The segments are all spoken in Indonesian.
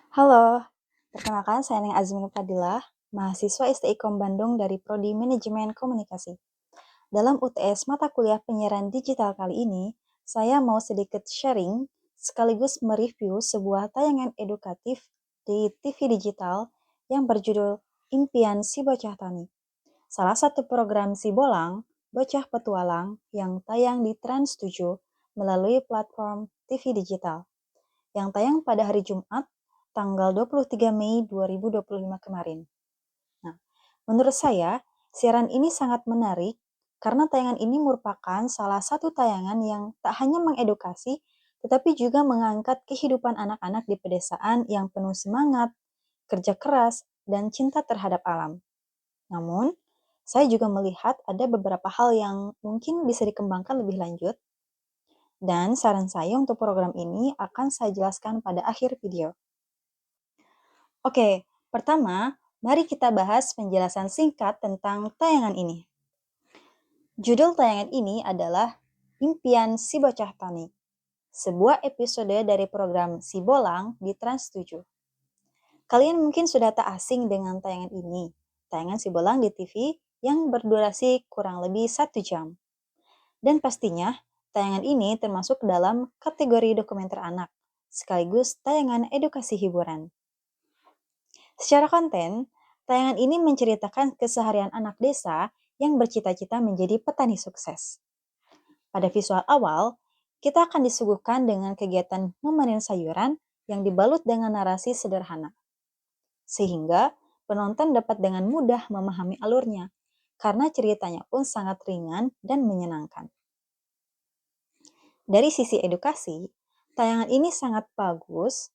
Halo, perkenalkan saya Neng Azmi Fadilah, mahasiswa STIKOM Bandung dari Prodi Manajemen Komunikasi. Dalam UTS mata kuliah penyiaran digital kali ini, saya mau sedikit sharing sekaligus mereview sebuah tayangan edukatif di TV digital yang berjudul Impian Si Bocah Tani. Salah satu program Si Bolang, Bocah Petualang yang tayang di Trans 7 melalui platform TV digital yang tayang pada hari Jumat, tanggal 23 Mei 2025 kemarin. Nah, menurut saya, siaran ini sangat menarik karena tayangan ini merupakan salah satu tayangan yang tak hanya mengedukasi, tetapi juga mengangkat kehidupan anak-anak di pedesaan yang penuh semangat, kerja keras, dan cinta terhadap alam. Namun, saya juga melihat ada beberapa hal yang mungkin bisa dikembangkan lebih lanjut, dan saran saya untuk program ini akan saya jelaskan pada akhir video. Oke, pertama, mari kita bahas penjelasan singkat tentang tayangan ini. Judul tayangan ini adalah Impian Si Bocah Tani, sebuah episode dari program Si Bolang di Trans 7. Kalian mungkin sudah tak asing dengan tayangan ini, tayangan Si Bolang di TV yang berdurasi kurang lebih 1 jam. Dan pastinya, tayangan ini termasuk dalam kategori dokumenter anak, sekaligus tayangan edukasi hiburan. Secara konten, tayangan ini menceritakan keseharian anak desa yang bercita-cita menjadi petani sukses. Pada visual awal, kita akan disuguhkan dengan kegiatan memanen sayuran yang dibalut dengan narasi sederhana. Sehingga penonton dapat dengan mudah memahami alurnya, karena ceritanya pun sangat ringan dan menyenangkan. Dari sisi edukasi, tayangan ini sangat bagus.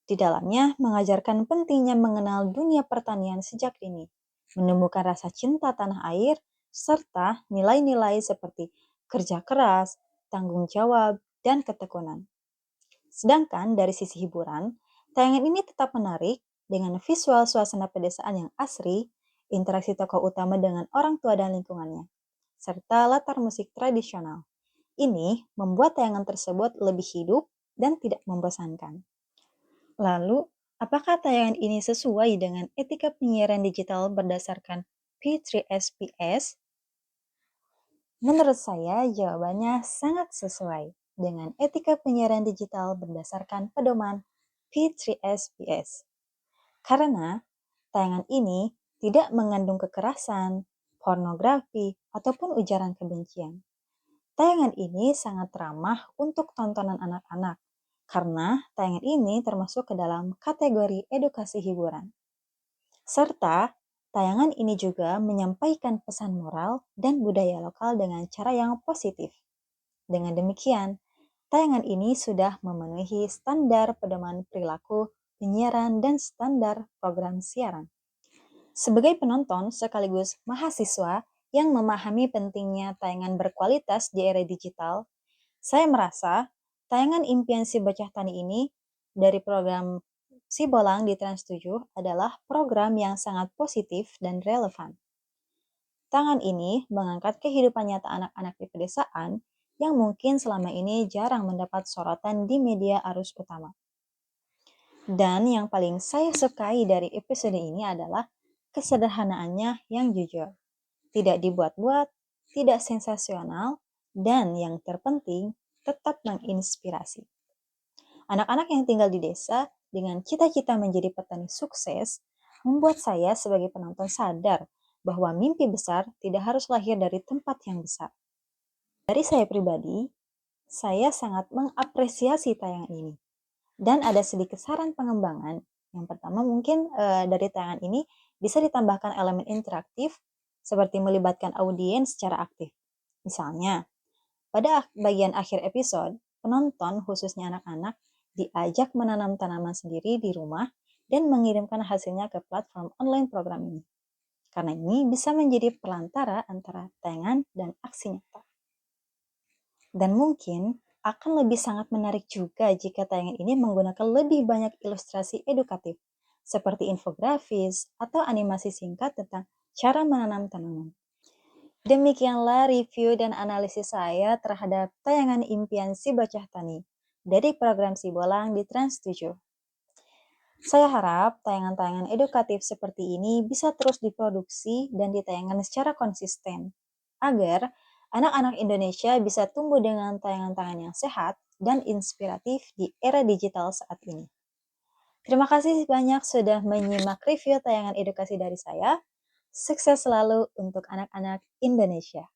Di dalamnya mengajarkan pentingnya mengenal dunia pertanian sejak dini, menemukan rasa cinta tanah air, serta nilai-nilai seperti kerja keras, tanggung jawab, dan ketekunan. Sedangkan dari sisi hiburan, tayangan ini tetap menarik dengan visual suasana pedesaan yang asri, interaksi tokoh utama dengan orang tua dan lingkungannya, serta latar musik tradisional. Ini membuat tayangan tersebut lebih hidup dan tidak membosankan. Lalu, apakah tayangan ini sesuai dengan etika penyiaran digital berdasarkan P3SPS? Menurut saya, jawabannya sangat sesuai dengan etika penyiaran digital berdasarkan pedoman P3SPS. Karena tayangan ini tidak mengandung kekerasan, pornografi, ataupun ujaran kebencian. Tayangan ini sangat ramah untuk tontonan anak-anak, karena tayangan ini termasuk ke dalam kategori edukasi hiburan. Serta, tayangan ini juga menyampaikan pesan moral dan budaya lokal dengan cara yang positif. Dengan demikian, tayangan ini sudah memenuhi standar pedoman perilaku penyiaran dan standar program siaran. Sebagai penonton sekaligus mahasiswa yang memahami pentingnya tayangan berkualitas di era digital, saya merasa tayangan Impian Si Bocah Tani ini dari program Si Bolang di Trans 7 adalah program yang sangat positif dan relevan. Tayangan ini mengangkat kehidupan nyata anak-anak di pedesaan yang mungkin selama ini jarang mendapat sorotan di media arus utama. Dan yang paling saya sukai dari episode ini adalah kesederhanaannya yang jujur. Tidak dibuat-buat, tidak sensasional, dan yang terpenting tetap menginspirasi. Anak-anak yang tinggal di desa dengan cita-cita menjadi petani sukses membuat saya sebagai penonton sadar bahwa mimpi besar tidak harus lahir dari tempat yang besar. Dari saya pribadi, saya sangat mengapresiasi tayangan ini. Dan ada sedikit saran pengembangan. Yang pertama mungkin dari tayangan ini bisa ditambahkan elemen interaktif seperti melibatkan audiens secara aktif. Misalnya, pada bagian akhir episode, penonton khususnya anak-anak diajak menanam tanaman sendiri di rumah dan mengirimkan hasilnya ke platform online program ini. Karena ini bisa menjadi perantara antara tayangan dan aksi nyata. Dan mungkin akan lebih sangat menarik juga jika tayangan ini menggunakan lebih banyak ilustrasi edukatif, seperti infografis atau animasi singkat tentang cara menanam tanaman. Demikianlah review dan analisis saya terhadap tayangan Impian Si Bocah Tani dari program Si Bolang di Trans 7. Saya harap tayangan-tayangan edukatif seperti ini bisa terus diproduksi dan ditayangkan secara konsisten, agar anak-anak Indonesia bisa tumbuh dengan tayangan-tayangan yang sehat dan inspiratif di era digital saat ini. Terima kasih banyak sudah menyimak review tayangan edukasi dari saya. Sukses selalu untuk anak-anak Indonesia.